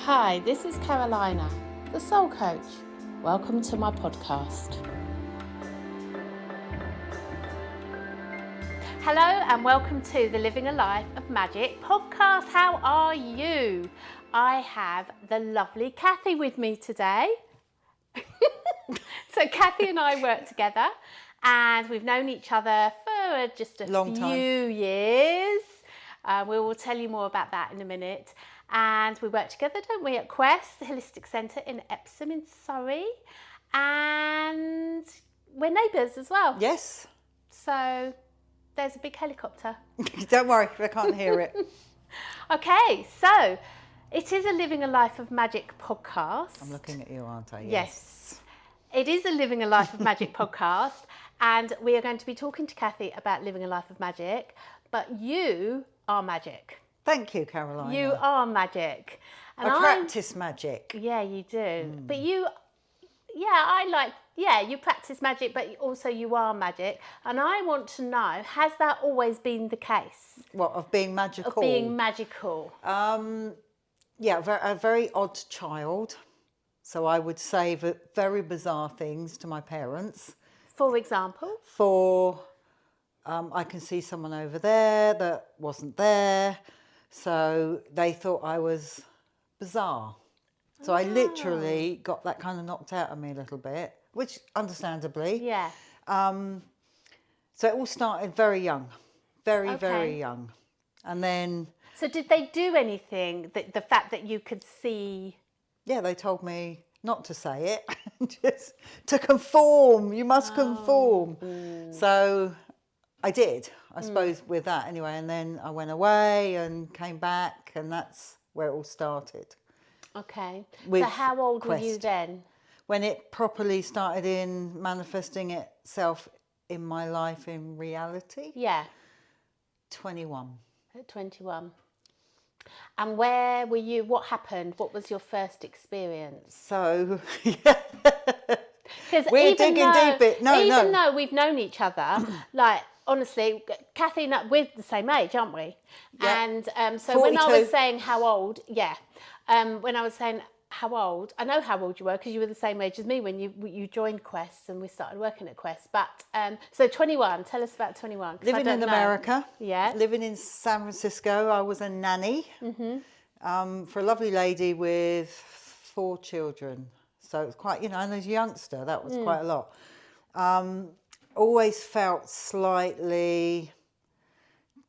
Hi, this is Carolina, the Soul Coach. Welcome to my podcast. Hello and welcome to the Living a Life of Magic podcast. How are you? I have the lovely Kathy with me today. So Kathy and I work together and we've known each other for just a few years. We will tell you more about that in a minute. And we work together, don't we, at Quest, the Holistic Centre in Epsom in Surrey. And we're neighbours as well. Yes. So there's a big helicopter. Don't worry, I can't hear it. Okay, so it is a Living a Life of Magic podcast. I'm looking at you, aren't I? Yes. It is a Living a Life of Magic podcast. And we are going to be talking to Kathy about living a life of magic. But you are magic. Thank you, Carolina. You are magic. And I practice magic. Yeah, you do. But you practice magic, but also you are magic. And I want to know, has that always been the case? What, of being magical? Of being magical. Yeah, a very odd child. So I would say very bizarre things to my parents. For example? I can see someone over there that wasn't there. So they thought I was bizarre. So I literally got that kind of knocked out of me a little bit, which understandably. Yeah. So it all started very young, very young. And then... So did they do anything, the fact that you could see? Yeah, they told me not to say it, just to conform. You must conform. So I did, I suppose, with that anyway. And then I went away and came back, and that's where it all started. Okay. So how old were you then? When it properly started in manifesting itself in my life in reality? Yeah. 21. At 21. And where were you? What happened? What was your first experience? So, We're digging deep. Even though we've known each other, like, honestly, Kathy and I, we're the same age, aren't we? Yeah. And so 42. When I was saying how old, when I was saying how old, I know how old you were because you were the same age as me when you joined Quest and we started working at Quest. But so 21, tell us about 21. Living in America. Yeah. Living in San Francisco. I was a nanny for a lovely lady with 4 children. So it was quite, and as a youngster, that was quite a lot. Always felt slightly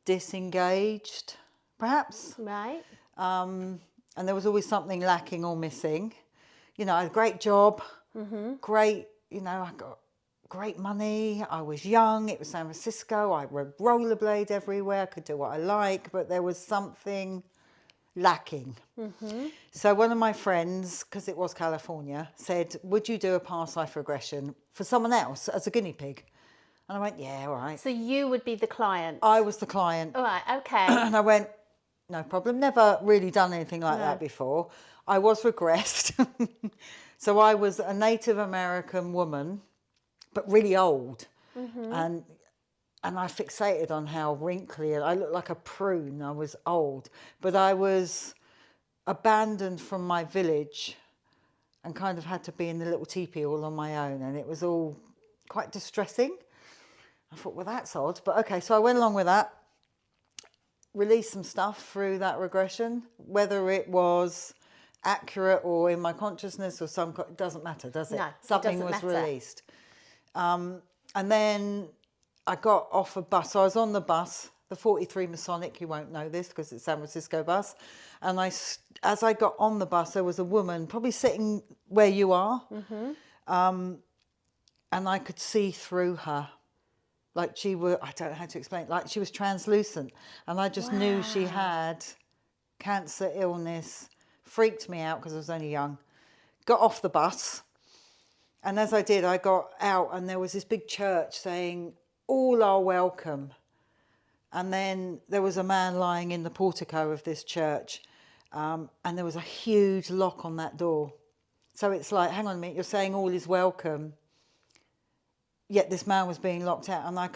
disengaged, perhaps. Right. And there was always something lacking or missing. I had a great job, great, I got great money. I was young. It was San Francisco. I rode rollerblade everywhere. I could do what I like, but there was something lacking. So one of my friends, because it was California, said, would you do a past life regression for someone else as a guinea pig? And I went, yeah, all right. So you would be the client? I was the client. All right, okay. And I went, no problem. Never really done anything like that before. I was regressed. So I was a Native American woman, but really old. And I fixated on how wrinkly, and I looked like a prune. I was old, but I was abandoned from my village and kind of had to be in the little teepee all on my own. And it was all quite distressing. I thought, well, that's odd, but okay. So I went along with that, released some stuff through that regression, whether it was accurate or in my consciousness or it doesn't matter, does it? No, something was released. And then I got off a bus. So I was on the bus, the 43 Masonic, you won't know this because it's San Francisco bus. And as I got on the bus, there was a woman probably sitting where you are. And I could see through her. Like I don't know how to explain, like she was translucent. And I just knew she had cancer, illness, freaked me out because I was only young. Got off the bus. And as I did, I got out and there was this big church saying, all are welcome. And then there was a man lying in the portico of this church. And there was a huge lock on that door. So it's like, hang on a minute, you're saying all is welcome. Yet this man was being locked out. And I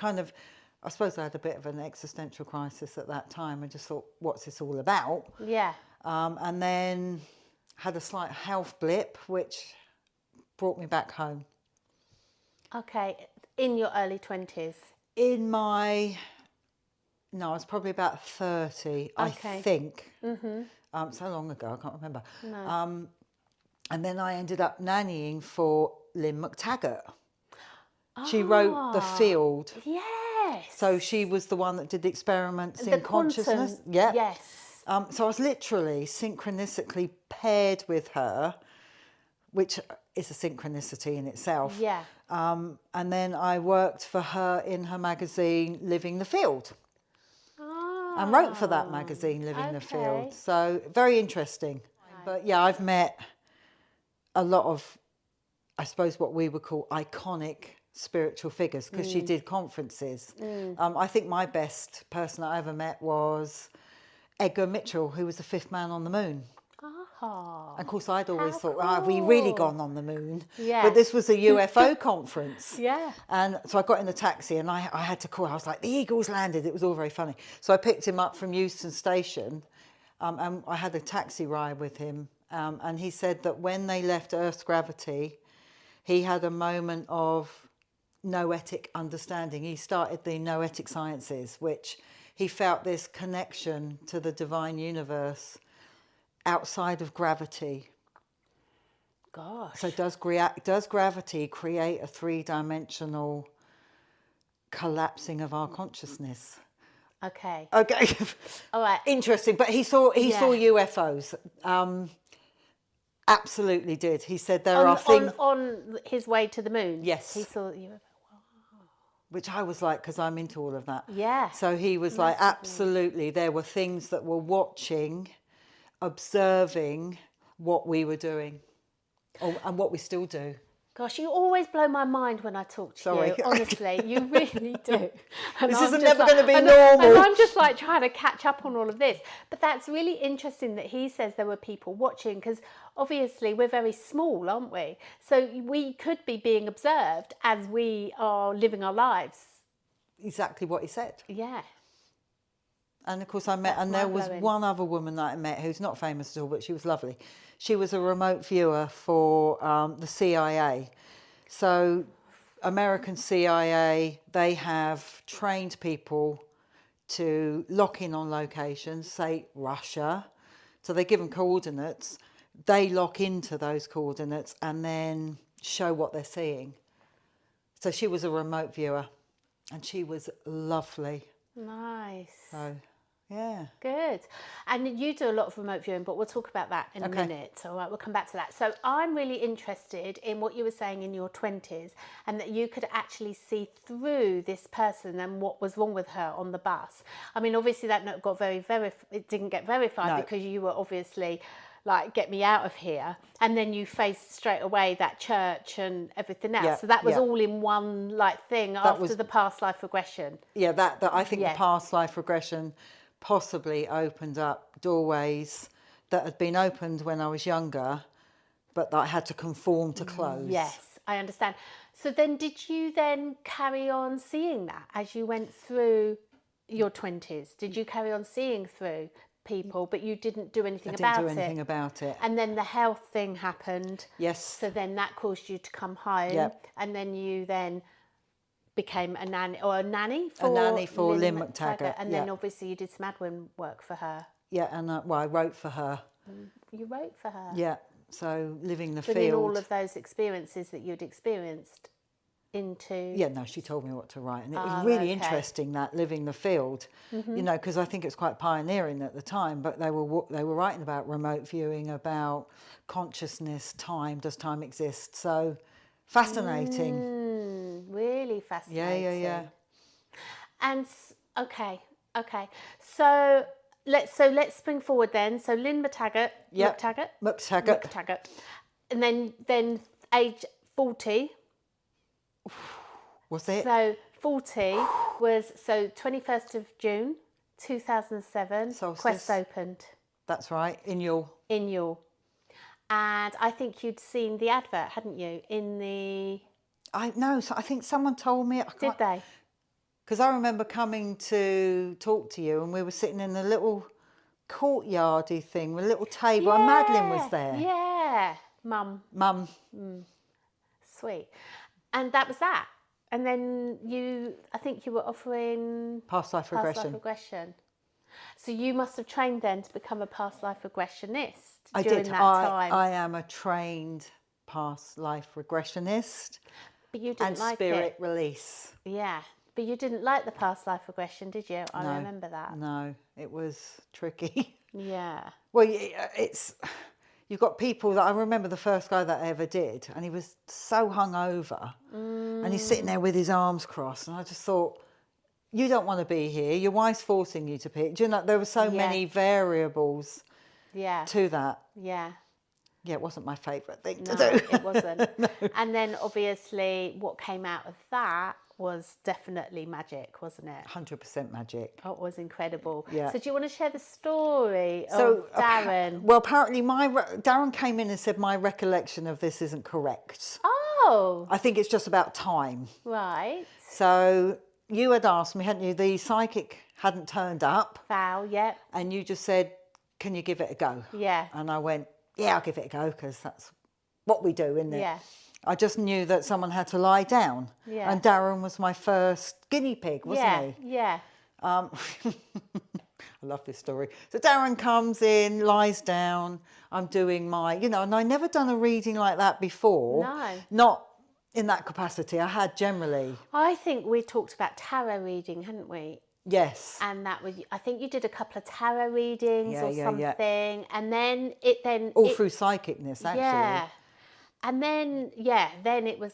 suppose I had a bit of an existential crisis at that time. I just thought, what's this all about? Yeah. And then had a slight health blip, which brought me back home. Okay, in your early 20s? I was probably about 30, I think. So long ago, I can't remember. No. And then I ended up nannying for Lynn McTaggart. She wrote The Field. Yes. So she was the one that did the experiments The in consciousness. quantum, Yeah. yes. So I was literally synchronistically paired with her, which is a synchronicity in itself. Yeah. And then I worked for her in her magazine, Living the Field. And wrote for that magazine, Living the Field. So very interesting. But yeah, I've met a lot of, I suppose, what we would call iconic spiritual figures, because she did conferences. I think my best person I ever met was Edgar Mitchell, who was the fifth man on the moon. And of course, I'd always thought, have we really gone on the moon? Yeah. But this was a UFO conference. Yeah. And so I got in the taxi and I had to call. I was like, the Eagles landed. It was all very funny. So I picked him up from Euston Station, and I had a taxi ride with him. And he said that when they left Earth's gravity, he had a moment of noetic understanding. He started the noetic sciences, which he felt this connection to the divine universe outside of gravity. Gosh. So does gravity create a three-dimensional collapsing of our consciousness? Okay. All right. Interesting. But he saw UFOs. Absolutely did. He said there are things on his way to the moon. Yes. He saw UFO. Which I was like, because I'm into all of that. Yeah. So he was like, absolutely, there were things that were watching, observing what we were doing, and what we still do. Gosh, you always blow my mind when I talk to you. Honestly, you really do. And this isn't never going to be normal. And I'm just like trying to catch up on all of this. But that's really interesting that he says there were people watching, because obviously we're very small, aren't we? So we could be being observed as we are living our lives. Exactly what he said. Yeah. And of course there was one other woman that I met who's not famous at all, but she was lovely. She was a remote viewer for the CIA. So American CIA, they have trained people to lock in on locations, say Russia. So they give them coordinates. They lock into those coordinates and then show what they're seeing. So she was a remote viewer and she was lovely. Nice. So, yeah. Good. And you do a lot of remote viewing, but we'll talk about that in a minute. All right, we'll come back to that. So I'm really interested in what you were saying in your 20s, and that you could actually see through this person and what was wrong with her on the bus. I mean, obviously that got it didn't get verified because you were obviously like, get me out of here. And then you faced straight away that church and everything else. Yeah, so that was all in one like thing after the past life regression. Yeah, that I think the past life regression possibly opened up doorways that had been opened when I was younger, but that I had to conform to close. Yes, I understand. So then did you then carry on seeing that as you went through your 20s? Did you carry on seeing through people, but you didn't do anything about it? I didn't do anything about it. And then the health thing happened. Yes. So then that caused you to come home. Yep. And then you then became a nanny for Lynn McTaggart. And then obviously you did some admin work for her. Yeah, and I wrote for her. You wrote for her? Yeah, so Living the Field. Bringing all of those experiences that you'd experienced into... Yeah, no, she told me what to write. And it was really interesting, that Living the Field, you know, because I think it's quite pioneering at the time, but they were writing about remote viewing, about consciousness, time, does time exist? So fascinating. Really fascinating. Yeah. And okay. So let's spring forward then. So Lynn McTaggart. McTaggart. And then age 40. Was it? So 40 was 21st of June 2007. Solstice. Quest opened. That's right. In Yule. And I think you'd seen the advert, hadn't you? I think someone told me. Did they? Because I remember coming to talk to you, and we were sitting in a little courtyardy thing with a little table, and Madeline was there. Yeah, Mum. Sweet. And that was that. And then I think you were offering Past life regression. So you must have trained then to become a past life regressionist I during did. that time. I am a trained past life regressionist. But you didn't like it. And spirit release. Yeah. But you didn't like the past life regression, did you? I No, remember that. No, it was tricky. Yeah. Well, you've got people that I remember the first guy that I ever did, and he was so hungover, and he's sitting there with his arms crossed, and I just thought, you don't want to be here. Your wife's forcing you to pick. Do you know, there were so many variables to that. Yeah. Yeah, it wasn't my favourite thing to do. It wasn't. No. And then obviously what came out of that was definitely magic, wasn't it? 100% magic. Oh, it was incredible. Yeah. So do you want to share the story of Darren? Well, apparently Darren came in and said my recollection of this isn't correct. Oh. I think it's just about time. Right. So you had asked me, hadn't you? The psychic hadn't turned up. Val, yeah. And you just said, can you give it a go? Yeah. And I went, yeah, I'll give it a go, because that's what we do, isn't it? Yeah. I just knew that someone had to lie down. Yeah. And Darren was my first guinea pig, wasn't he? Yeah. I love this story. So Darren comes in, lies down. I'm doing my, and I never done a reading like that before. No. Not in that capacity. I had generally. I think we talked about tarot reading, hadn't we? Yes. And that was, I think you did a couple of tarot readings or something. Yeah. And then through psychicness, actually. Yeah. And then, then it was,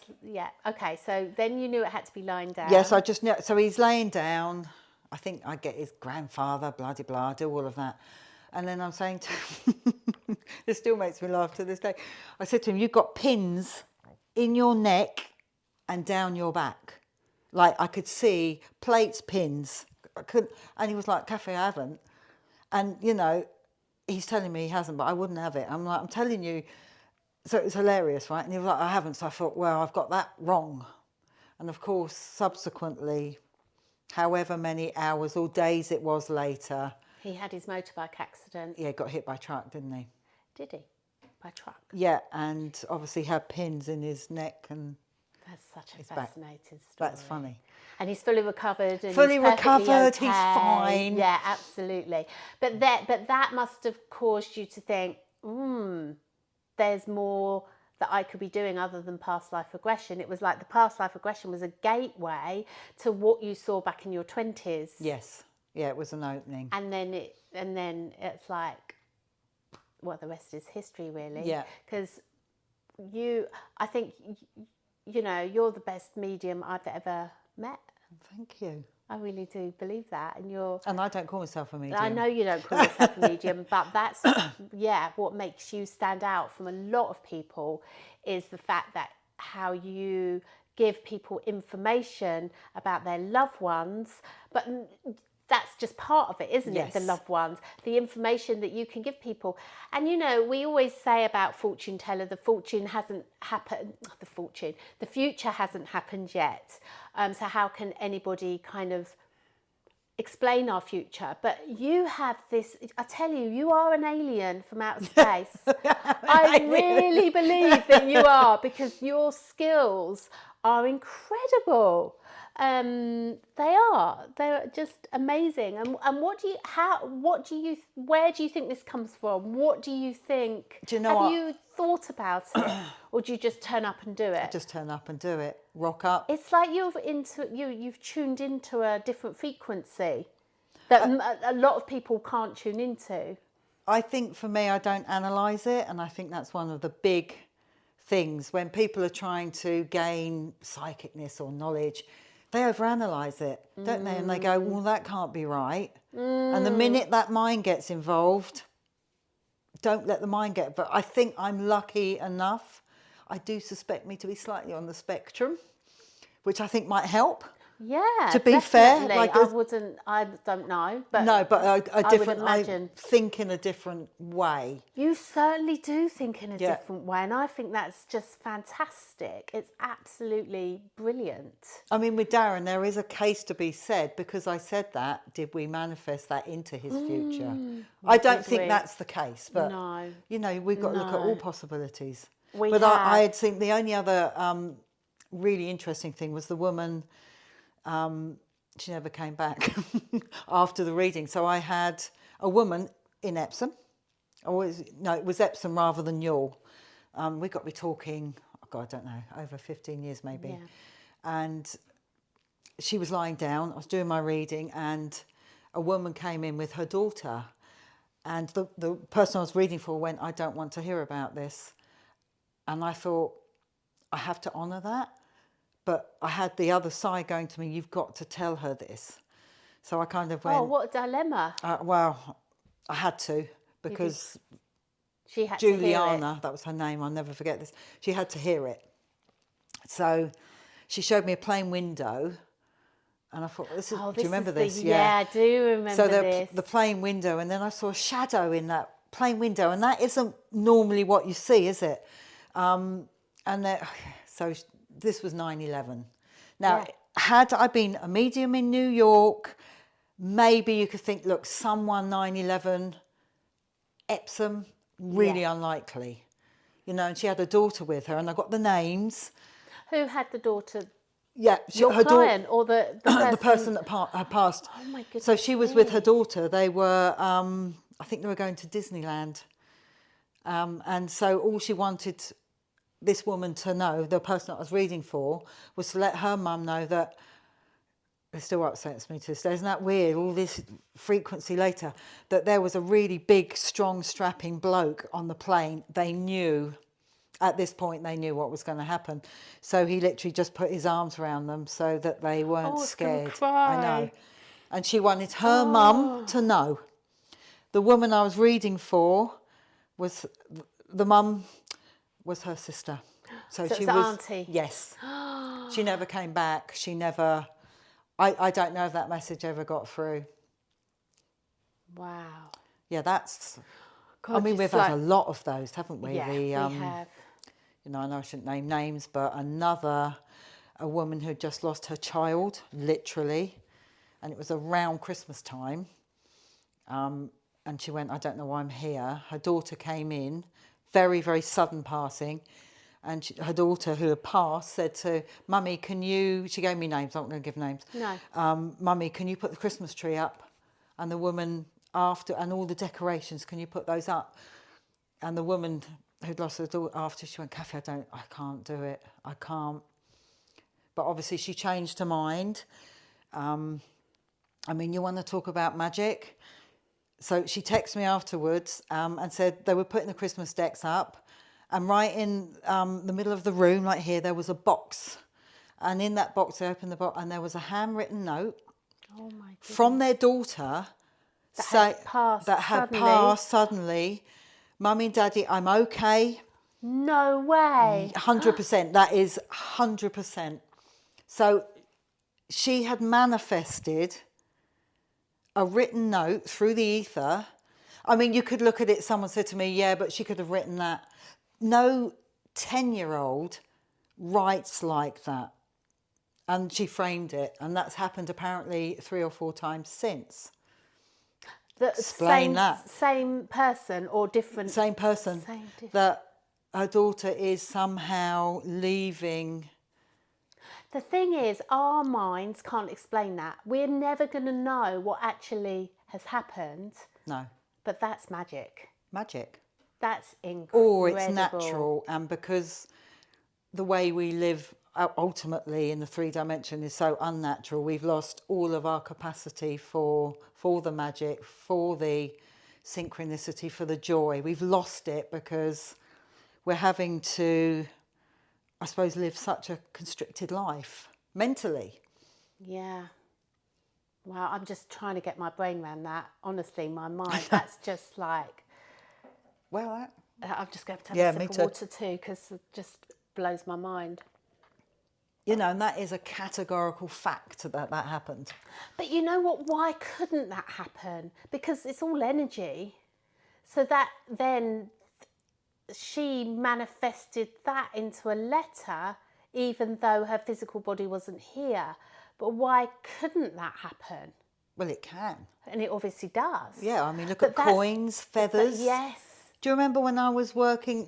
okay. So then you knew it had to be lying down. Yes, I just knew. So he's laying down. I think I get his grandfather, blah, blah, blah, do all of that. And then I'm saying to him, this still makes me laugh to this day. I said to him, you've got pins in your neck and down your back. Like I could see plates, pins. I couldn't, and he was like, Kathy, I haven't. And, he's telling me he hasn't, but I wouldn't have it. I'm like, I'm telling you. So it was hilarious, right? And he was like, I haven't. So I thought, well, I've got that wrong. And of course, subsequently, however many hours or days it was later. He had his motorbike accident. Yeah, got hit by a truck, didn't he? Did he? By truck? Yeah, and obviously had pins in his neck and that's such a fascinating story. That's funny. And he's fully recovered. And fully he's recovered, okay. He's fine. Yeah, absolutely. But that must have caused you to think, there's more that I could be doing other than past life regression. It was like the past life regression was a gateway to what you saw back in your 20s. Yes. Yeah, it was an opening. And then it's like, well, the rest is history, really. Yeah. Because I think, you're the best medium I've ever met. Thank you. I really do believe that. And I don't call myself a medium. I know you don't call yourself a medium, but that's, what makes you stand out from a lot of people is the fact that how you give people information about their loved ones, but that's just part of it, isn't it? The loved ones, the information that you can give people. And, we always say about fortune teller, the future hasn't happened yet. So how can anybody kind of explain our future? But you have this, I tell you, you are an alien from outer space. I really believe that you are, because your skills are incredible. They're just amazing. And where do you think this comes from? What do you think? Do you know Have you thought about it? Or do you just turn up and do it? I just turn up and do it. Rock up. It's like you've tuned into a different frequency that a lot of people can't tune into. I think for me, I don't analyse it. And I think that's one of the big things when people are trying to gain psychicness or knowledge. They overanalyze it, don't they? And they go, well, that can't be right. And the minute that mind gets involved, don't let the mind get. But I think I'm lucky enough. I do suspect me to be slightly on the spectrum, which I think might help. Yeah, to be fair, like I don't know, but no, but a different. I would imagine. I think in a different way. You certainly do think in a Yeah. different way, and I think that's just fantastic. It's absolutely brilliant. I mean, with Darren, there is a case to be said, because I said that. Did we manifest that into his future? I don't think that's the case, but no, you know, we've got to look at all possibilities. I had seen the only other really interesting thing was the woman. She never came back after the reading. So I had a woman in Epsom. It was Epsom rather than Youghal. We got to be talking, oh God, I don't know, over 15 years maybe. Yeah. And she was lying down. I was doing my reading, and a woman came in with her daughter. And the person I was reading for went, I don't want to hear about this. And I thought, I have to honour that. But I had the other side going to me, you've got to tell her this. So I kind of went... Oh, what a dilemma. Well, I had to, because she had Juliana, to hear it. that was her name, I'll never forget this, she had to hear it. So she showed me a plain window, and I thought, do you remember this? Yeah, I do remember this. The plain window, and then I saw a shadow in that plain window, and that isn't normally what you see, is it? So this was 9/11. Now, had I been a medium in New York, maybe you could think, look, someone 9/11, Epsom, really unlikely. You know, and she had a daughter with her, and I got the names. Who had the daughter? Yeah, her client or the person? The person that had passed. Oh my goodness. So she was with her daughter. They were, I think they were going to Disneyland. And so all she wanted this woman to know, the person that I was reading for, was to let her mum know that, it still upsets me to this day, isn't that weird, all this frequency later, that there was a really big, strong, strapping bloke on the plane. They knew, at this point, they knew what was going to happen. So he literally just put his arms around them so that they weren't scared. Cry. I know. And she wanted her mum to know. The woman I was reading for was, the mum was her sister. So she was auntie. Yes. She never came back. She never... I don't know if that message ever got through. Wow. Yeah, that's... God, I mean, we've had a lot of those, haven't we? Yeah, we have. You know, I know I shouldn't name names, but a woman who had just lost her child, literally, and it was around Christmas time. And she went, I don't know why I'm here. Her daughter came in, very, very sudden passing. And her daughter, who had passed, said to Mummy, can you... She gave me names, I'm not going to give names. No. Mummy, can you put the Christmas tree up? And the woman after, and all the decorations, can you put those up? And the woman who'd lost her daughter after, she went, Kathy, I can't do it. I can't. But obviously she changed her mind. I mean, you want to talk about magic? So she texted me afterwards and said they were putting the Christmas decks up. And right in the middle of the room, right here, there was a box. And in that box, they opened the box, and there was a handwritten note from their daughter that had passed suddenly. Mummy and Daddy, I'm okay. No way. 100%. That is 100%. So she had manifested a written note through the ether. I mean, you could look at it, someone said to me, yeah, but she could have written that. No 10-year-old writes like that. And she framed it, and that's happened apparently 3 or 4 times since. Explain that. Same person or different? Same person. That her daughter is somehow leaving. The thing is, our minds can't explain that. We're never going to know what actually has happened. No. But that's magic. Magic. That's incredible. Or it's natural, and because the way we live ultimately in the 3 dimension is so unnatural, we've lost all of our capacity for the magic, for the synchronicity, for the joy. We've lost it because we're having to, I suppose, live such a constricted life mentally. Yeah. Wow, I'm just trying to get my brain around that. Honestly, my mind, that's just like... Well, I'm just going to have a sip of water too, because it just blows my mind. You know, and that is a categorical fact that happened. But you know what? Why couldn't that happen? Because it's all energy. So that then she manifested that into a letter, even though her physical body wasn't here. But why couldn't that happen? Well, it can. And it obviously does. Yeah, I mean, look at coins, feathers. Yes. Do you remember when I was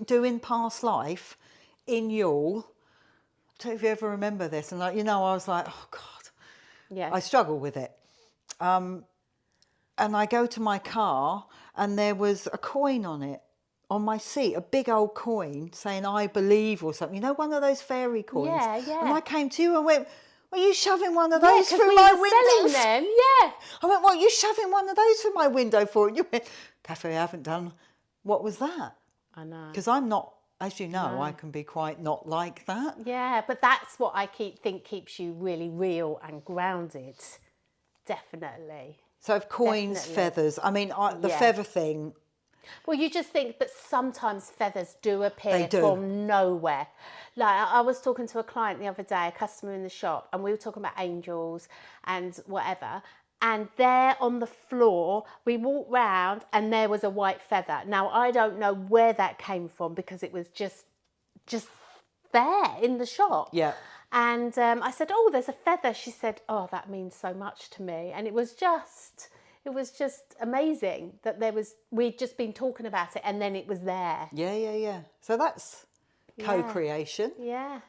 doing Past Life in Youghal? I don't know if you ever remember this. And, I was like, oh, God. Yeah. I struggle with it. And I go to my car and there was a coin on it, on my seat, a big old coin saying, I believe or something. You know, one of those fairy coins. Yeah, yeah. And I came to you and went, are you shoving one of those through my window? Selling them, yeah. I went, what, are you shoving one of those through my window for? And you went, Kathy, I haven't done. What was that? I know. Because I'm not, as you know, I can be quite not like that. Yeah, but that's what I think keeps you really real and grounded. Definitely. So if coins, feathers, I mean, the feather thing. Well, you just think, but sometimes feathers do appear from nowhere. Like I was talking to a client the other day, a customer in the shop, and we were talking about angels and whatever. And there on the floor, we walked round and there was a white feather. Now, I don't know where that came from because it was just there in the shop. Yeah. And I said, oh, there's a feather. She said, oh, that means so much to me. And it was just amazing that we'd just been talking about it and then it was there. Yeah. So that's co-creation. Yeah.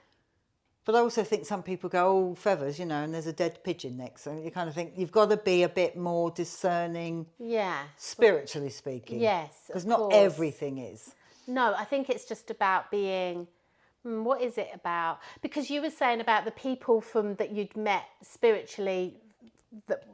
But I also think some people go, oh, feathers, and there's a dead pigeon next. So you kind of think you've got to be a bit more discerning. Yeah. Spiritually speaking. Yes. Because not everything is. No, I think it's just about being, what is it about? Because you were saying about the people that you'd met spiritually, that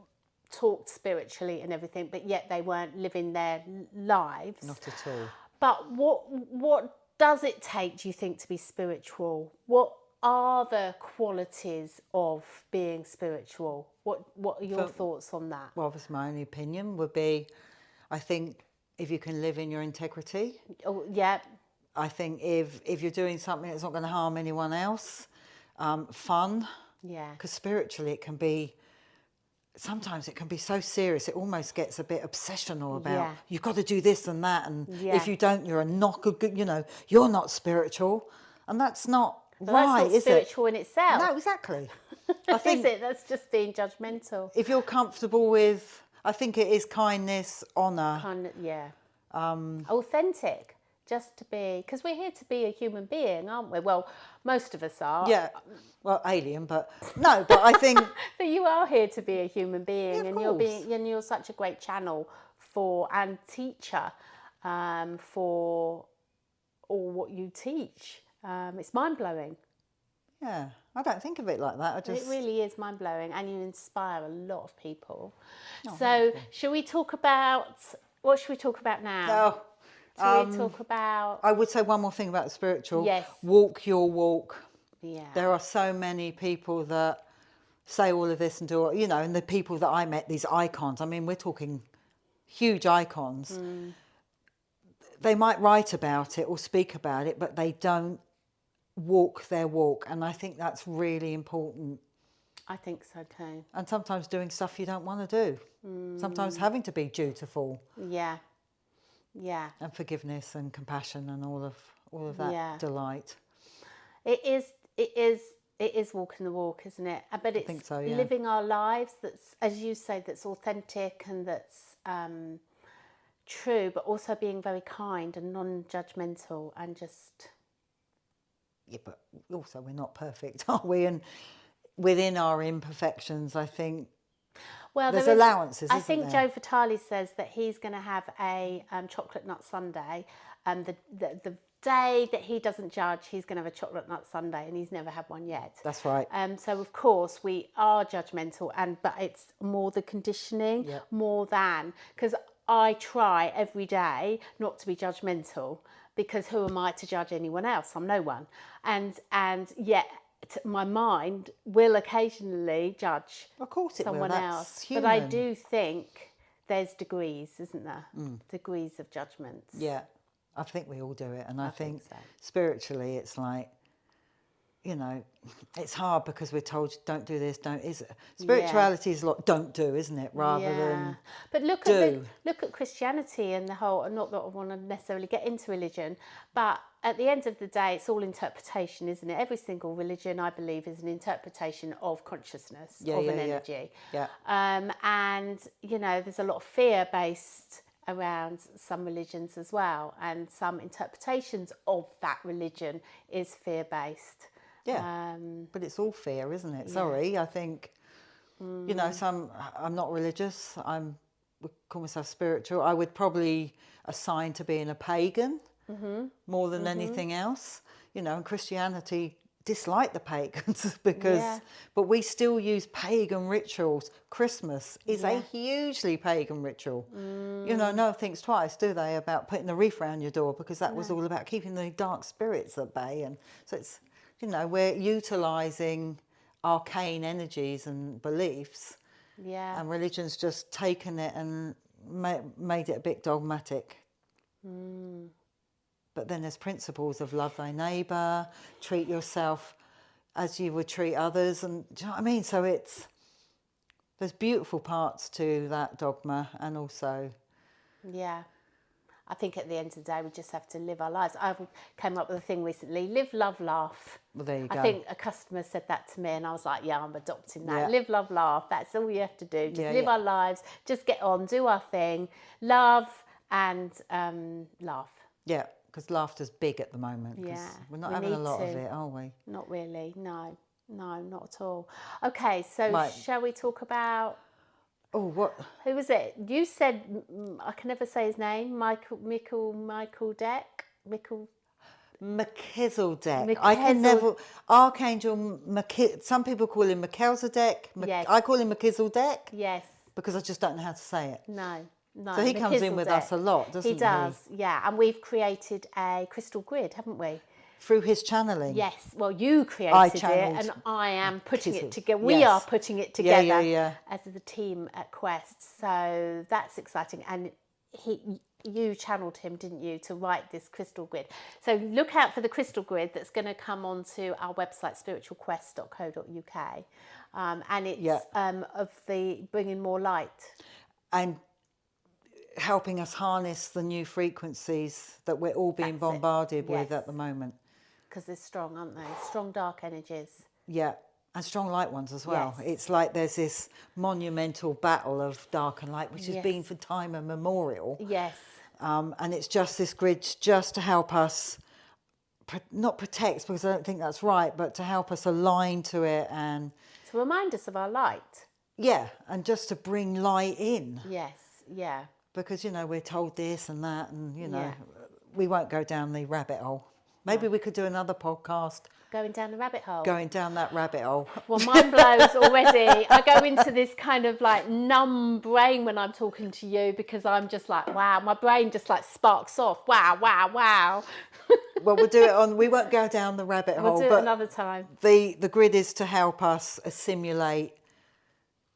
talked spiritually and everything, but yet they weren't living their lives. Not at all. But what does it take, do you think, to be spiritual? What are the qualities of being spiritual? What are your thoughts on that? Well, obviously my only opinion would be, I think if you can live in your integrity. Oh, yeah. I think if you're doing something that's not going to harm anyone else, fun. Yeah. Because spiritually sometimes it can be so serious, it almost gets a bit obsessional about, you've got to do this and that, and if you don't, you're you're not spiritual. And that's not right, is it? That's not spiritual in itself. No, exactly. I think, is it? That's just being judgmental. If you're comfortable with, I think it is kindness, honour. Authentic. Just to be, because we're here to be a human being, aren't we? Well, most of us are. Yeah, well, alien, but no, but I think. But you are here to be a human being, and you're such a great channel and teacher for all what you teach. It's mind blowing. Yeah, I don't think of it like that. It really is mind blowing, and you inspire a lot of people. So, should we talk about what should we talk about now? Should we talk about... I would say one more thing about the spiritual. Yes. Walk your walk. Yeah. There are so many people that say all of this and do, and the people that I met, these icons, I mean, we're talking huge icons. They might write about it or speak about it, but they don't walk their walk. And I think that's really important. I think so too. And sometimes doing stuff you don't want to do. Sometimes having to be dutiful. Yeah. Yeah. And forgiveness and compassion and all of that delight. It is walking the walk, isn't it? But it's I think so, yeah. Living our lives that's, as you say, that's authentic and that's true, but also being very kind and non-judgmental and just... Yeah, but also we're not perfect, are we? And within our imperfections, I think there's allowances, I think Joe Vitale says that he's going to have a chocolate nut sundae. The day that he doesn't judge, he's going to have a chocolate nut sundae, and he's never had one yet. That's right. So of course we are judgmental, but it's more the conditioning, more than, because I try every day not to be judgmental, because who am I to judge anyone else? I'm no one, and yet my mind will occasionally judge someone else. Human. But I do think there's degrees, isn't there? Degrees of judgments. Yeah, I think we all do it. And I think so. Spiritually, it's like, you know, it's hard because we're told don't do this, don't, is it? Spirituality is a lot don't do, isn't it, rather than but look do. Look at Christianity and the whole, not that I want to necessarily get into religion, but at the end of the day it's all interpretation, isn't it? Every single religion, I believe, is an interpretation of consciousness, of an energy. And you know, there's a lot of fear based around some religions as well, and some interpretations of that religion is fear based. But it's all fear, isn't it? Sorry, I think, you know, I'm not religious, would call myself spiritual. I would probably assign to being a pagan more than anything else, you know, and Christianity dislike the pagans because, but we still use pagan rituals. Christmas is a hugely pagan ritual. You know, no one thinks twice, do they, about putting a wreath around your door, because that was all about keeping the dark spirits at bay. And so it's, you know, we're utilising arcane energies and beliefs, and religion's just taken it and made it a bit dogmatic. But then there's principles of love thy neighbour, treat yourself as you would treat others, and do you know what I mean? So there's beautiful parts to that dogma, and also I think at the end of the day we just have to live our lives. I came up with a thing recently: live, love, laugh. Well, there you go. I think a customer said that to me, and I was like, yeah, I'm adopting that. Live, love, laugh. That's all you have to do. Just live our lives. Just get on, do our thing, love, and laugh. Yeah, because laughter's big at the moment. We're not having a lot of it, are we? Not really. No, not at all. Okay, so shall we talk about? Oh, what? Who was it? You said, I can never say his name. Michael Deck. Melchizedek. I can never. Archangel. Some people call him Melchizedek. Yes. I call him Melchizedek. Yes. Because I just don't know how to say it. No. So he comes in with us a lot, doesn't he? He does, yeah. And we've created a crystal grid, haven't we? Through his channeling. Yes. Well, you created it, and I am putting it together. We are putting it together as the team at Quest. So that's exciting. And you channeled him, didn't you, to write this crystal grid. So look out for the crystal grid that's going to come onto our website, spiritualquest.co.uk. And it's of the bringing more light. And helping us harness the new frequencies that we're all being bombarded with at the moment. Because they're strong, aren't they? Strong dark energies. Yeah, and strong light ones as well. Yes. It's like there's this monumental battle of dark and light, which has been for time immemorial. Yes. And it's just this grid just to help us, not protect, because I don't think that's right, but to help us align to it and... To remind us of our light. Yeah, and just to bring light in. Yes, yeah. Because, you know, we're told this and that, and, you know, we won't go down the rabbit hole. Maybe we could do another podcast. Going down the rabbit hole. Going down that rabbit hole. Well, mine blows already. I go into this kind of like numb brain when I'm talking to you, because I'm just like, wow, my brain just like sparks off. Wow. Well, we'll do it we won't go down the rabbit hole. We'll do it another time. The grid is to help us assimilate.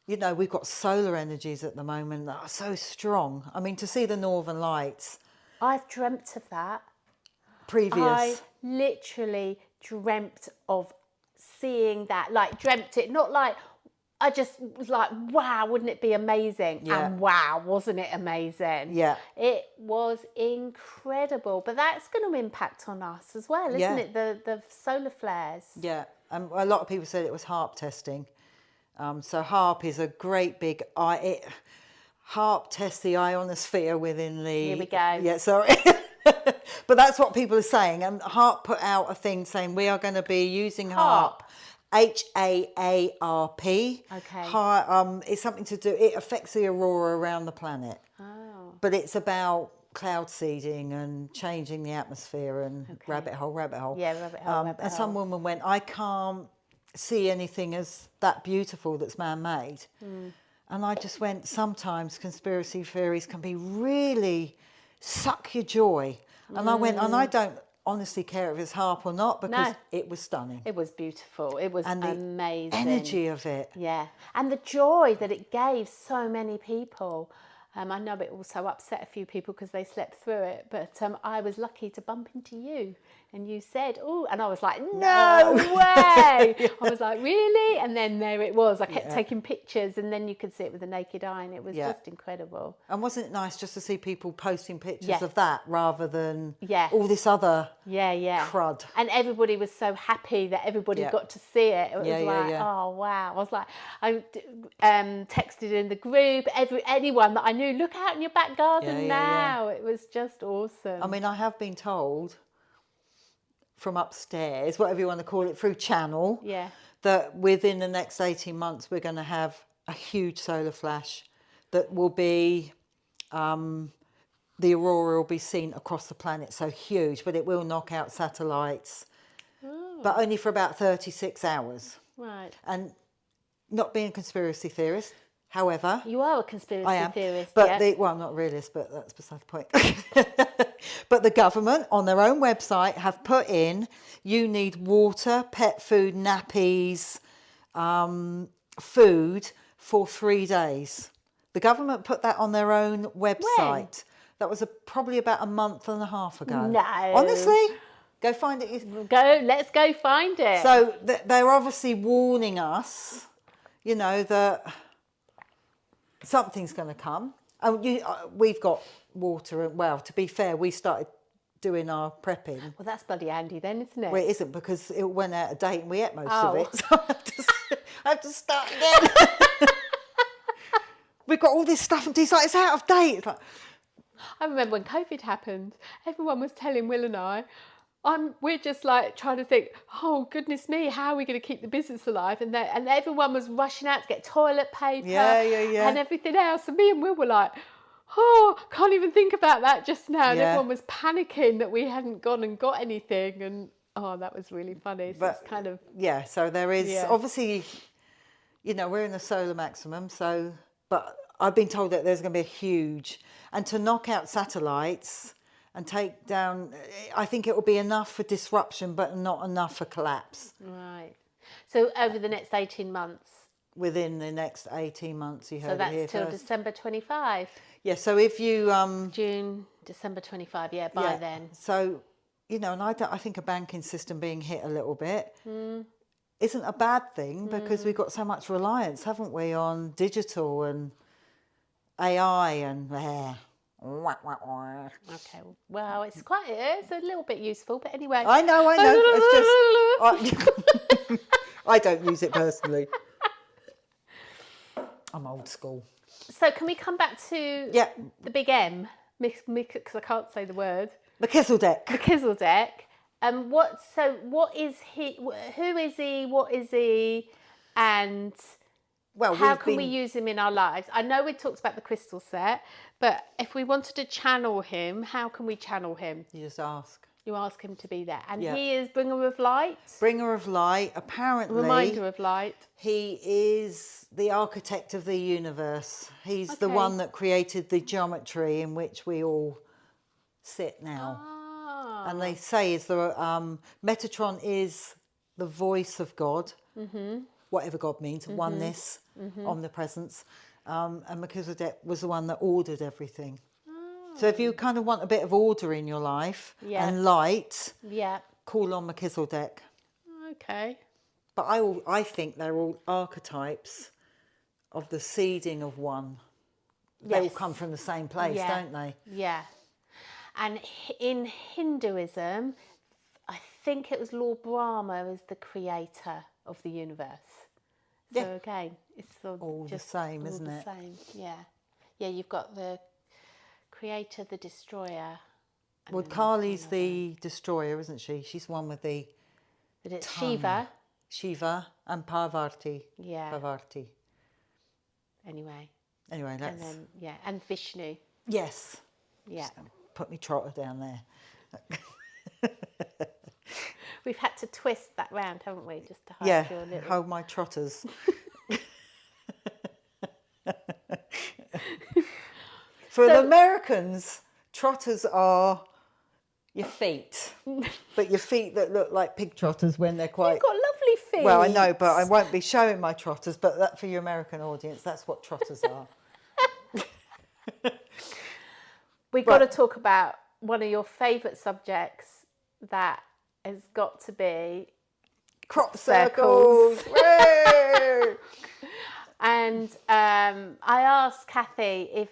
You know, we've got solar energies at the moment that are so strong. I mean, to see the northern lights. I've dreamt of that. I literally dreamt of seeing that, like dreamt it, not like, I just was like, wow, wouldn't it be amazing? Yeah. And wow, wasn't it amazing? Yeah. It was incredible. But that's going to impact on us as well, isn't it? The solar flares. Yeah. A lot of people said it was HARP testing. So HARP is a great big... HARP tests the ionosphere within the... Here we go. Yeah, sorry. But that's what people are saying. And HARP put out a thing saying we are going to be using HARP. HAARP. Okay. It's something to do... It affects the aurora around the planet. Oh. But it's about cloud seeding and changing the atmosphere and rabbit hole. Yeah, rabbit hole. And some woman went, I can't see anything as that beautiful that's man-made. And I just went, sometimes conspiracy theories can be really suck your joy. And I went, and I don't honestly care if it's HARP or not, because it was stunning. It was beautiful. It was amazing. Energy of it. Yeah. And the joy that it gave so many people. I know it also upset a few people because they slept through it, but I was lucky to bump into you, and you said, "Oh," and I was like, "No way!" I was like, "Really?" And then there it was. I kept taking pictures, and then you could see it with the naked eye, and it was just incredible. And wasn't it nice just to see people posting pictures of that rather than all this other crud? And everybody was so happy that everybody got to see it. It was oh wow! I was like, I texted in the group, anyone that I knew, look out in your back garden now. It was just awesome. I mean, I have been told from upstairs, whatever you want to call it, through channel, that within the next 18 months we're going to have a huge solar flash that will be, the aurora will be seen across the planet, so huge, but it will knock out satellites, but only for about 36 hours. Right. And not being a conspiracy theorist, however... You are a conspiracy theorist, but well, I'm not a realist, but that's beside the point. But the government, on their own website, have put in, you need water, pet food, nappies, food for 3 days. The government put that on their own website. When? That was probably about a month and a half ago. No. Honestly, go find it. Let's go find it. So they're obviously warning us, you know, that something's going to come. And we've got water. And, well, to be fair, we started doing our prepping. Well, that's bloody handy then, isn't it? Well, it isn't, because it went out of date and we ate most of it. So I have to start again. We've got all this stuff and it's like, it's out of date. It's like... I remember when COVID happened, everyone was telling Will and I, we're just like trying to think, oh goodness me, how are we going to keep the business alive? And everyone was rushing out to get toilet paper and everything else. And me and Will were like, oh, can't even think about that just now. And everyone was panicking that we hadn't gone and got anything. And that was really funny. So it's kind of... Yeah, so there is obviously, you know, we're in the solar maximum. So, but I've been told that there's going to be a huge... And to knock out satellites and take down, I think it will be enough for disruption, but not enough for collapse. Right. So over the next 18 months? Within the next 18 months, you heard it here first. So that's till December 25? Yeah, so if you... June, December 25, by then. So, you know, and I think a banking system being hit a little bit isn't a bad thing, because we've got so much reliance, haven't we, on digital and... AI and okay, well, it's a little bit useful, but anyway. I know. It's just I don't use it personally. I'm old school. So can we come back to the big M? Because I can't say the word. The Kizzledeck. The Kizzledeck. What is he? Who is he? What is he? And how can we use him in our lives? I know we talked about the crystal set, but if we wanted to channel him, how can we channel him? You just ask. You ask him to be there. And he is bringer of light? Bringer of light, apparently. Reminder of light. He is the architect of the universe. He's the one that created the geometry in which we all sit now. And they say Metatron is the voice of God. Mm-hmm. Whatever God means, oneness, omnipresence. And Melchizedek was the one that ordered everything. Oh. So if you kind of want a bit of order in your life and light, call on Melchizedek. Okay. But I think they're all archetypes of the seeding of one. They all come from the same place, don't they? Yeah. And in Hinduism, I think it was Lord Brahma is the creator of the universe. So again, it's all just the same, isn't it? Same. Yeah. You've got the creator, the destroyer. Well, Kali's the destroyer, isn't she? She's one with the. But it's tongue. Shiva and Parvati. Yeah. Parvati. Anyway, that's. And then and Vishnu. Yes. Yeah. Just put me trotter down there. We've had to twist that round, haven't we, just to hide your little... hold my trotters. For the Americans, trotters are your feet, but your feet that look like pig trotters when they're quite... You've got lovely feet. Well, I know, but I won't be showing my trotters, but that for your American audience, that's what trotters are. We've got to talk about one of your favourite subjects that has got to be crop circles. And I asked Kathy if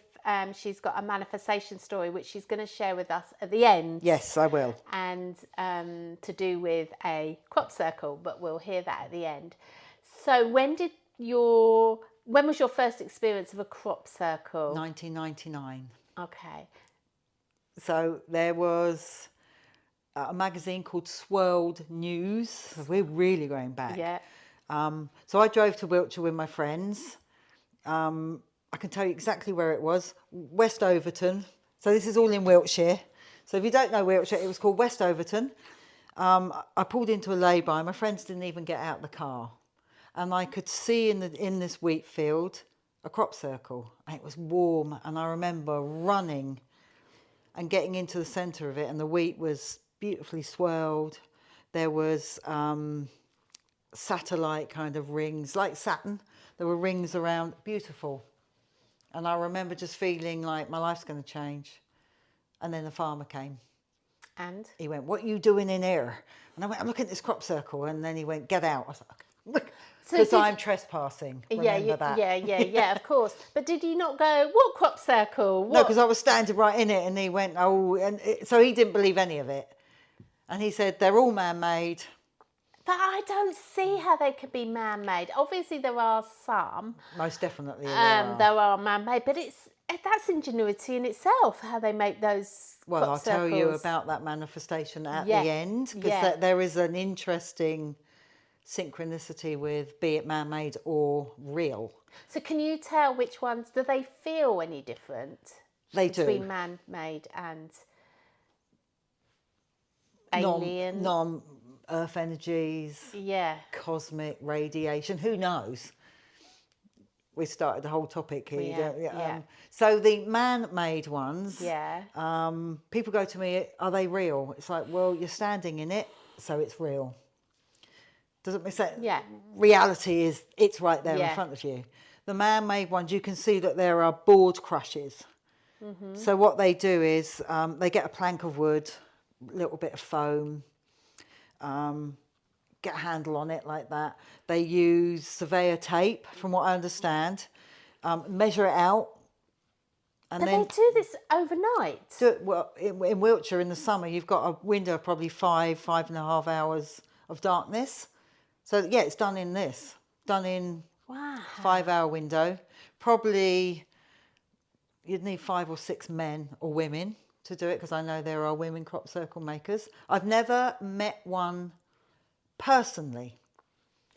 she's got a manifestation story, which she's going to share with us at the end. Yes, I will. And to do with a crop circle, but we'll hear that at the end. So when was your first experience of a crop circle? 1999. Okay. So there was a magazine called Swirled News. So we're really going back. Yeah. So I drove to Wiltshire with my friends. I can tell you exactly where it was. West Overton. So this is all in Wiltshire. So if you don't know Wiltshire, it was called West Overton. I pulled into a lay-by. My friends didn't even get out of the car. And I could see in this wheat field a crop circle. And it was warm. And I remember running and getting into the centre of it. And the wheat was beautifully swirled. There was satellite kind of rings, like Saturn. There were rings around, beautiful. And I remember just feeling like my life's going to change. And then the farmer came. And? He went, "What are you doing in here?" And I went, "I'm looking at this crop circle." And then he went, "Get out." I was like, because I'm trespassing. Remember that. Yeah, of course. But did you not go, "What crop circle?" What? No, because I was standing right in it. And he went, "Oh," and so he didn't believe any of it. And he said, "They're all man-made." But I don't see how they could be man-made. Obviously, there are some. Most definitely there are man-made, but that's ingenuity in itself, how they make those Well, I'll circles. tell you about that manifestation at the end, because there is an interesting synchronicity with, be it man-made or real. So can you tell which ones, do they feel any different? They between do. man-made and alien? Non-earth energies. Yeah. Cosmic radiation. Who knows? We started the whole topic here. So the man-made ones. Yeah. People go to me, "Are they real?" It's like, well, you're standing in it, so it's real. Doesn't make sense. Yeah. Reality is, it's right there in front of you. The man-made ones, you can see that there are board crushes. Mm-hmm. So what they do is they get a plank of wood, a little bit of foam, get a handle on it like that. They use surveyor tape, from what I understand, measure it out. And but then they do this overnight? Well, in Wiltshire in the summer, you've got a window of probably 5.5 hours of darkness. So yeah, it's done in 5-hour window. Probably you'd need 5 or 6 men or women to do it, because I know there are women crop circle makers. I've never met one personally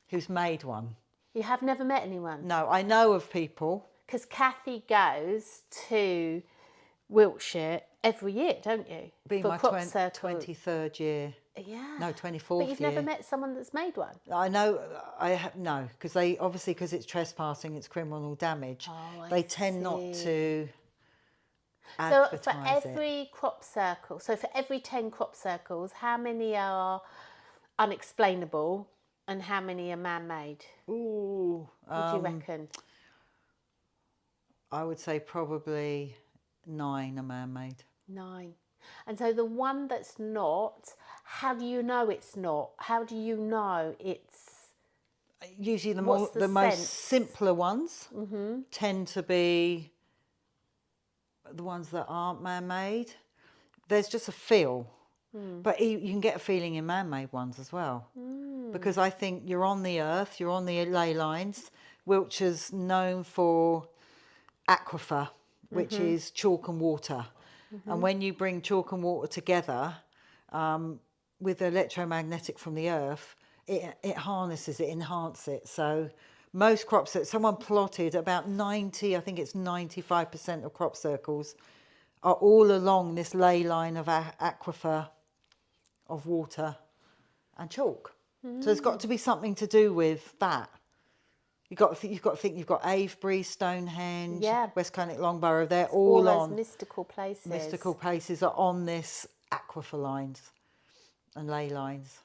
who's made one. You have never met anyone? No, I know of people. Because Kathy goes to Wiltshire every year, don't you? Being my 23rd year. Yeah. No, 24th year. But you've never met someone that's made one? I know, no, because because it's trespassing, it's criminal damage. Oh, they tend not to advertise it. So for every crop circle, so for every 10 crop circles, how many are unexplainable and how many are man-made? Ooh. What do you reckon? I would say probably 9 are man-made. 9. And so the one that's not, how do you know it's not? How do you know it's... Usually the most simpler ones tend to be the ones that aren't man-made. There's just a feel. But you can get a feeling in man-made ones as well. Because I think you're on the earth, you're on the ley lines. Wiltshire's known for aquifer, which is chalk and water. And when you bring chalk and water together with electromagnetic from the earth, it harnesses it, enhances it. So most crop circles, someone plotted about 95% of crop circles are all along this ley line of aquifer, of water and chalk. So there's got to be something to do with that. You've got to think you've got Avebury, Stonehenge, West Cannock, Loughborough. They're all those mystical places. Mystical places are on this aquifer lines and ley lines.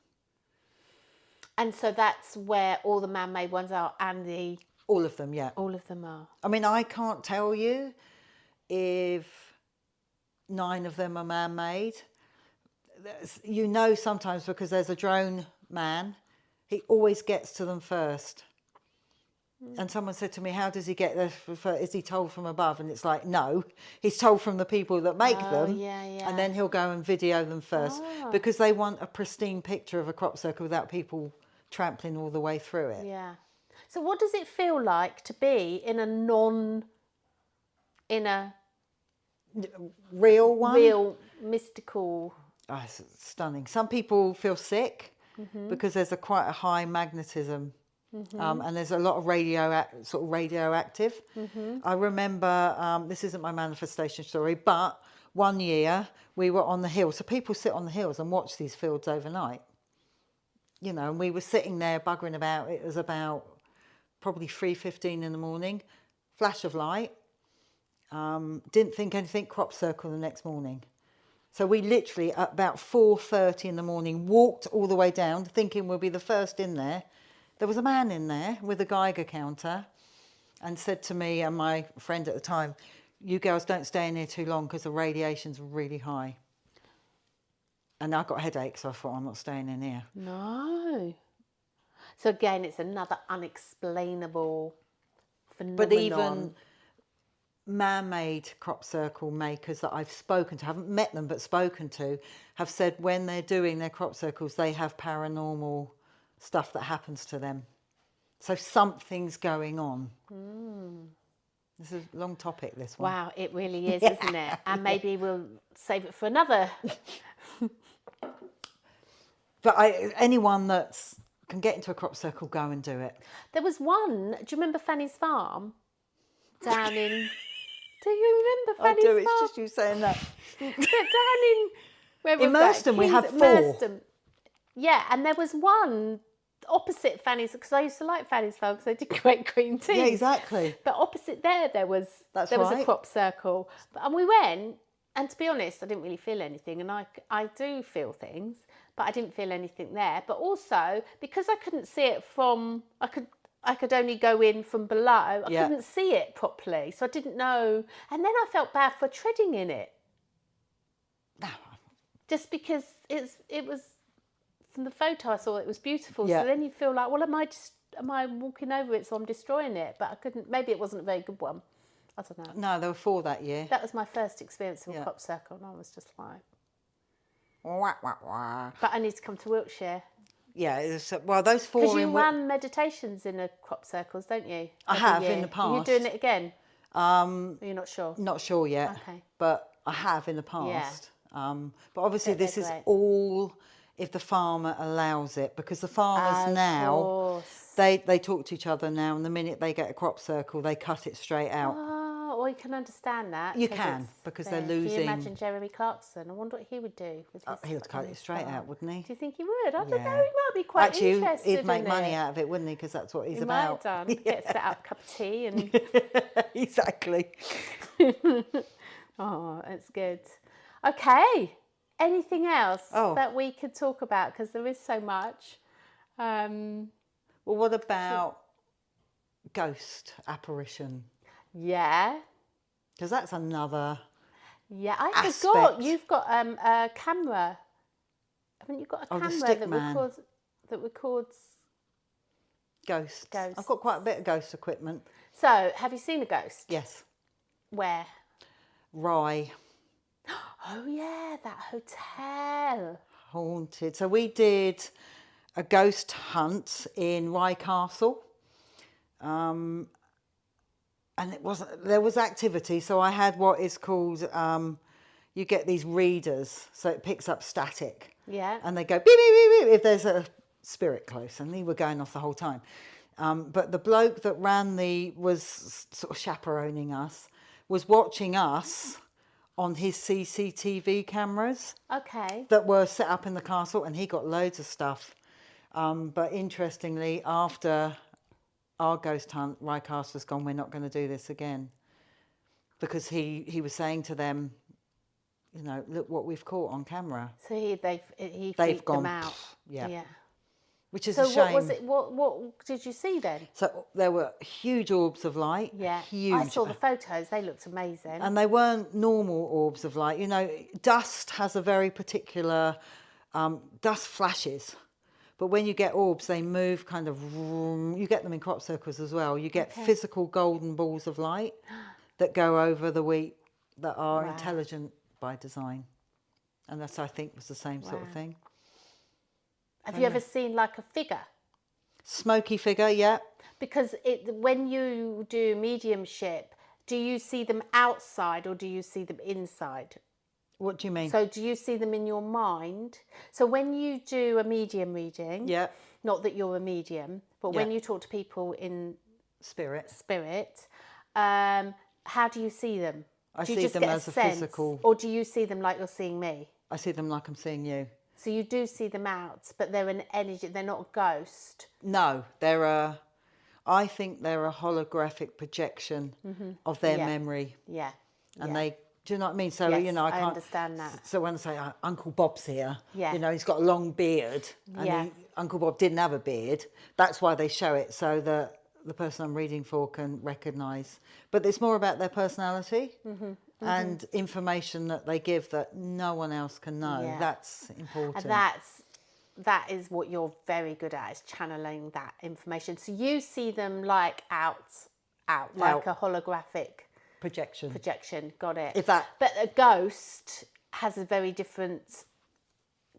And so that's where all the man-made ones are, and all of them, yeah. All of them are. I mean, I can't tell you if 9 of them are man-made. You know, sometimes because there's a drone man, he always gets to them first. And someone said to me, how does he get there? Is he told from above? And it's like, no, he's told from the people that make them. And then he'll go and video them first because they want a pristine picture of a crop circle without people trampling all the way through it. Yeah. So what does it feel like to be in a real one? Real mystical. Oh, it's stunning. Some people feel sick because there's quite a high magnetism. And there's a lot of radioactive. I remember, this isn't my manifestation story, but one year we were on the hill. So people sit on the hills and watch these fields overnight. You know, and we were sitting there buggering about. It was about probably 3:15 in the morning, flash of light. Didn't think anything, crop circle the next morning. So we literally at about 4:30 in the morning walked all the way down thinking we'll be the first in there. There was a man in there with a Geiger counter and said to me and my friend at the time, you girls don't stay in here too long because the radiation's really high. And I got a headache, so I thought, I'm not staying in here. No. So again, it's another unexplainable phenomenon. But even man-made crop circle makers that I've spoken to, haven't met them but spoken to, have said when they're doing their crop circles, they have paranormal stuff that happens to them. So something's going on. This is a long topic, this one. Wow, it really is, isn't it? And maybe we'll save it for another. But anyone that can get into a crop circle, go and do it. There was one, do you remember Fanny's Farm? Down in... Do you remember Fanny's Farm? I do, it's just you saying that. Down in... Where was Merston, we have 4. Merston. Yeah, and there was one opposite Fanny's, because I used to like Fanny's Farm because they did great green tea. Yeah, exactly. But opposite there was a crop circle. And we went, and to be honest, I didn't really feel anything. And I do feel things, but I didn't feel anything there. But also, because I couldn't see it from, I could only go in from below. I couldn't see it properly, so I didn't know. And then I felt bad for treading in it. No. Just because it was, from the photo I saw, it was beautiful. Yeah. So then you feel like, well, am I walking over it, so I'm destroying it? But I couldn't. Maybe it wasn't a very good one. I don't know. No, there were 4 that year. That was my first experience of a crop circle, and I was just like, wah, wah, wah. But I need to come to Wiltshire. Yeah, well, those 4 because you run meditations in a crop circles, don't you? I have in the past. Are you doing it again? You're not sure. Not sure yet. Okay. But I have in the past. Yeah. But obviously, this is all if the farmer allows it, because the farmers now, they talk to each other now, and the minute they get a crop circle, they cut it straight out. Oh, well, you can understand that. You can, because they're losing. Can you imagine Jeremy Clarkson? I wonder what he would do with his he would cut it straight out, wouldn't he? Do you think he would? I don't know. He might be quite interested. Actually, he'd make money out of it, wouldn't he? Because that's what he's about. He might have done. Get set up a cup of tea and... Exactly. Oh, that's good. Okay. Anything else that we could talk about? Because there is so much. Well, what about ghost apparition? Yeah. Because that's another I forgot. You've got a camera. Haven't you got a camera that records ghosts? I've got quite a bit of ghost equipment. So, have you seen a ghost? Yes. Where? Rye. Oh yeah, that hotel. Haunted. So we did a ghost hunt in Rye Castle. And there was activity. So I had what is called, you get these readers, so it picks up static. Yeah. And they go beep, beep, beep, beep if there's a spirit close, and they were going off the whole time. But the bloke that was sort of chaperoning us, was watching us on his CCTV cameras. Okay. That were set up in the castle, and he got loads of stuff. But interestingly, after our ghost hunt, Rye Castle's gone, we're not going to do this again. Because he was saying to them, you know, look what we've caught on camera. So they've freaked them out. Yeah. which is a shame. So what was it? What did you see then? So there were huge orbs of light. Yeah, huge. I saw the photos. They looked amazing. And they weren't normal orbs of light. You know, dust has a very particular, dust flashes. But when you get orbs, they move kind of, you get them in crop circles as well. You get physical golden balls of light that go over the wheat that are intelligent by design. And that's, I think, was the same sort of thing. Have you ever seen like a figure? Smoky figure, yeah. Because when you do mediumship, do you see them outside or do you see them inside? What do you mean? So do you see them in your mind? So when you do a medium reading, not that you're a medium, but when you talk to people in spirit, how do you see them? I see them as a physical. Or do you see them like you're seeing me? I see them like I'm seeing you. So you do see them out, but they're an energy, they're not a ghost. No, I think they're a holographic projection of their memory. Yeah. And they, do you know what I mean? So, yes, you know, I can't understand that. So when I say Uncle Bob's here, you know, he's got a long beard and Uncle Bob didn't have a beard. That's why they show it, so that the person I'm reading for can recognise. But it's more about their personality and information that they give that no one else can know. Yeah. That's important. And that is what you're very good at, is channeling that information. So you see them like out like a holographic projection. Got it. But a ghost has a very different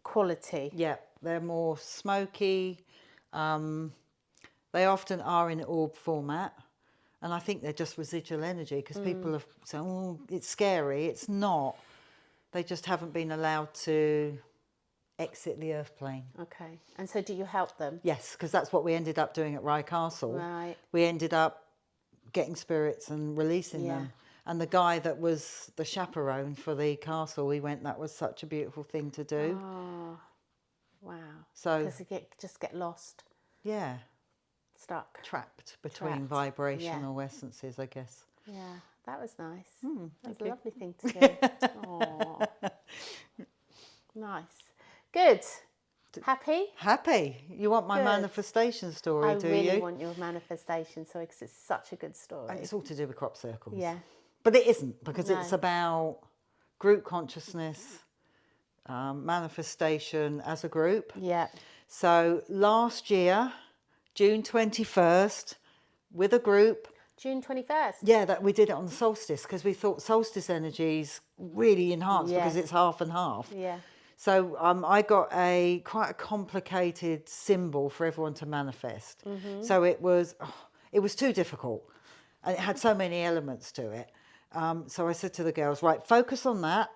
quality. Yeah, they're more smoky. They often are in orb format, and I think they're just residual energy, because people have said, "Oh, it's scary." It's not. They just haven't been allowed to exit the earth plane. Okay. And so do you help them? Yes, because that's what we ended up doing at Rye Castle. Right. We ended up getting spirits and releasing them. And the guy that was the chaperone for the castle, we went, that was such a beautiful thing to do. Oh, wow. So, because you just get lost. Yeah. Stuck. Trapped between vibrational essences, I guess. Yeah, that was nice. That was a lovely thing to do. Oh, nice. Good. Happy? Happy. You want my manifestation story, do you? I really want your manifestation story, because it's such a good story. And it's all to do with crop circles. Yeah. But it isn't, because it's about group consciousness, manifestation as a group. Yeah. So last year, June 21st, with a group. June 21st? Yeah, that we did it on the solstice, because we thought solstice energies really enhanced because it's half and half. Yeah. So I got quite a complicated symbol for everyone to manifest. So it was too difficult, and it had so many elements to it. So I said to the girls, right, focus on that.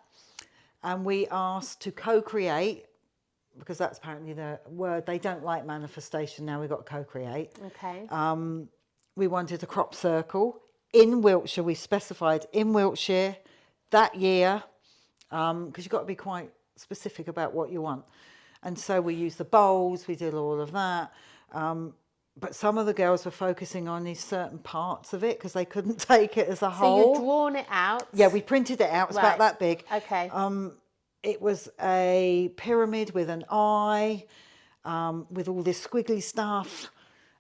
And we asked to co-create, because that's apparently the word. They don't like manifestation now. We've got co-create. Okay. We wanted a crop circle in Wiltshire. We specified in Wiltshire that year, because you've got to be quite specific about what you want. And so we used the bowls, we did all of that. But some of the girls were focusing on these certain parts of it because they couldn't take it as a whole. So you'd drawn it out? Yeah, we printed it out. It's about that big. Okay. It was a pyramid with an eye, with all this squiggly stuff.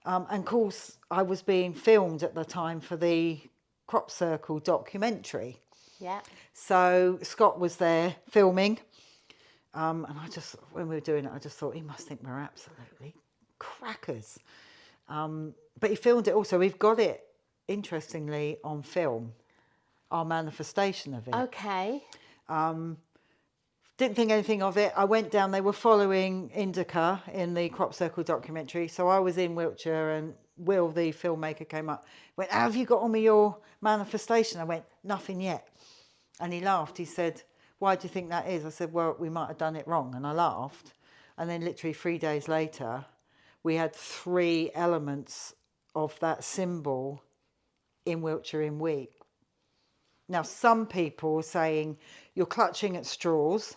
And of course, I was being filmed at the time for the Crop Circle documentary. Yeah. So Scott was there filming. And when we were doing it, I just thought, he must think we're absolutely crackers. But he filmed it also. We've got it, interestingly, on film, our manifestation of it. Okay. Didn't think anything of it. I went down, they were following Indica in the Crop Circle documentary. So I was in Wiltshire, and Will, the filmmaker, came up, went, "How have you got on with your manifestation?" I went, "Nothing yet." And he laughed. He said, "Why do you think that is?" I said, "Well, we might have done it wrong." And I laughed. And then literally 3 days later, we had 3 elements of that symbol in Wiltshire in wheat. Now, some people are saying you're clutching at straws.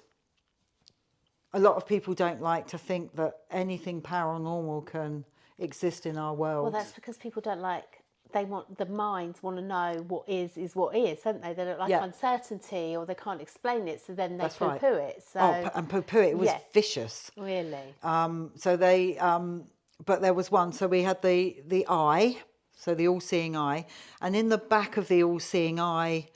A lot of people don't like to think that anything paranormal can exist in our world. Well, that's because people don't like the minds want to know what is what is, don't they? They don't like uncertainty, or they can't explain it, so then they poo-poo it. So and poo-poo it. It was vicious. Really. So they, but there was one. So we had the eye, so the all-seeing eye, and in the back of the all-seeing eye,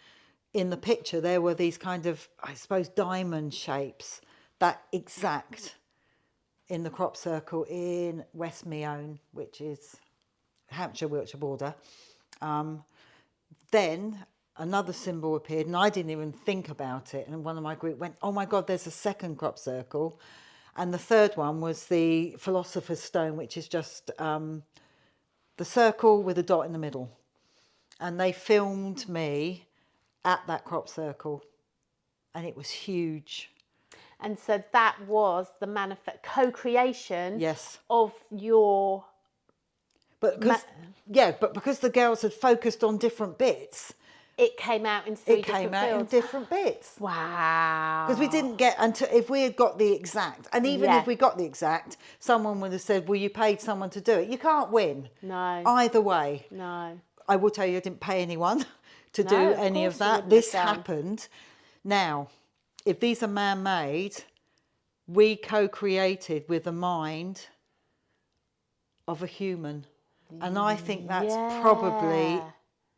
in the picture, there were these kind of, I suppose, diamond shapes, that exact in the crop circle in West Meon, which is Hampshire-Wiltshire border. Then another symbol appeared, and I didn't even think about it. And one of my group went, "Oh my God, there's a second crop circle." And the third one was the Philosopher's Stone, which is just the circle with a dot in the middle. And they filmed me at that crop circle, and it was huge. And so that was the co-creation Yes. of your... But because the girls had focused on different bits, it came out in three different fields. It came out in different bits. Wow. Because we didn't get, until if we had got the exact, and even if we got the exact, someone would have said, well, you paid someone to do it. You can't win. No. Either way. No. I will tell you, I didn't pay anyone to do any of that. This happened. Now, if these are man-made, we co-created with the mind of a human. And I think that's probably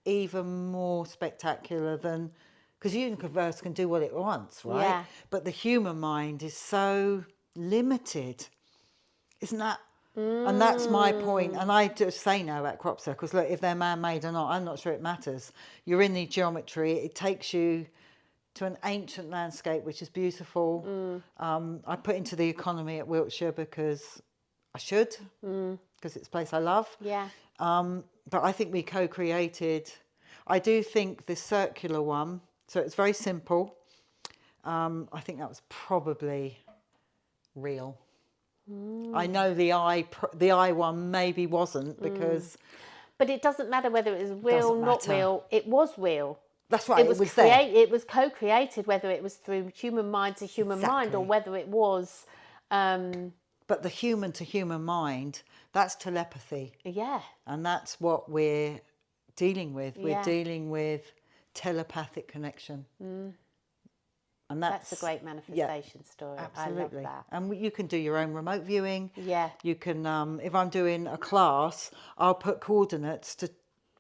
even more spectacular than, because the universe can do what it wants, right? Yeah. But the human mind is so limited, isn't that? And that's my point. And I just say now about crop circles, look, if they're man-made or not, I'm not sure it matters. You're in the geometry. It takes you to an ancient landscape, which is beautiful. I put into the economy at Wiltshire because I should, because it's a place I love. Yeah. But I think we co-created. I do think the circular one, so it's very simple. I think that was probably real. I know the eye one maybe wasn't, because... But it doesn't matter whether it was real, not real. It was real. That's right, it was there. It was co-created, whether it was through human mind to human mind, or whether it was... But the human to human mind, that's telepathy. Yeah. And that's what we're dealing with. We're dealing with telepathic connection. And that's a great manifestation story. Absolutely. I love that. And you can do your own remote viewing. Yeah. You can, if I'm doing a class, I'll put coordinates to,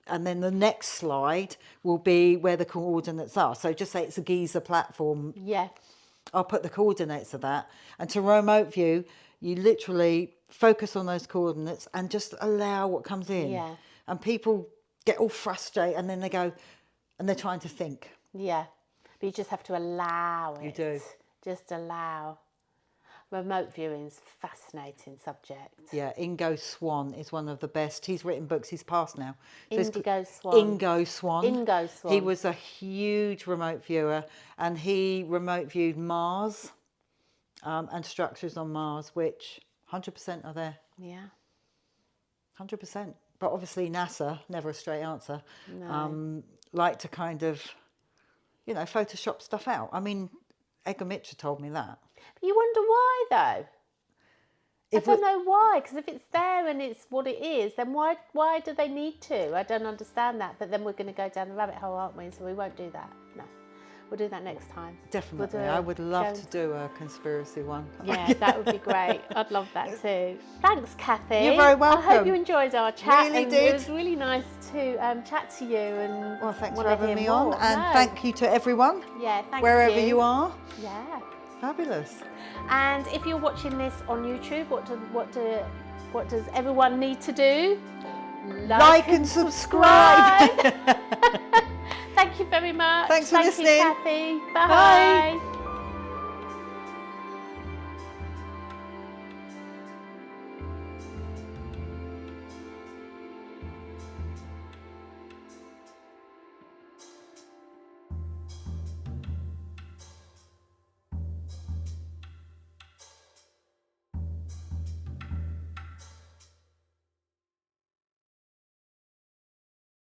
and then the next slide will be where the coordinates are. So just say it's a Giza platform. Yeah. I'll put the coordinates of that. And to remote view, you literally focus on those coordinates and just allow what comes in. Yeah. And people get all frustrated, and then they go, and they're trying to think. Yeah. But you just have to allow it. You do. Just allow. Remote viewing's fascinating subject. Yeah, Ingo Swann is one of the best. He's written books. He's passed now. So Ingo Swann. Ingo Swann. Ingo Swann. He was a huge remote viewer, and he remote viewed Mars and structures on Mars, which 100% are there. Yeah. 100%. But obviously NASA, never a straight answer, No. like to kind of, Photoshop stuff out. I mean, Edgar Mitchell told me that. But you wonder why, though? I don't know why, because if it's there and it's what it is, then why do they need to? I don't understand that. But then we're going to go down the rabbit hole, aren't we? So we won't do that. No. We'll do that next time. Definitely. I would love to do a conspiracy one. Yeah, that would be great. I'd love that too. Thanks, Kathy. You're very welcome. I hope you enjoyed our chat. Really and did. It was really nice to chat to you. And well, thanks for having me on. And thank you to everyone. Yeah, thank you. Wherever you are. Yeah. Fabulous. And if you're watching this on YouTube, what does everyone need to do? Like and subscribe. Thank you very much. Thanks for listening. Thank you, Kathy. Bye.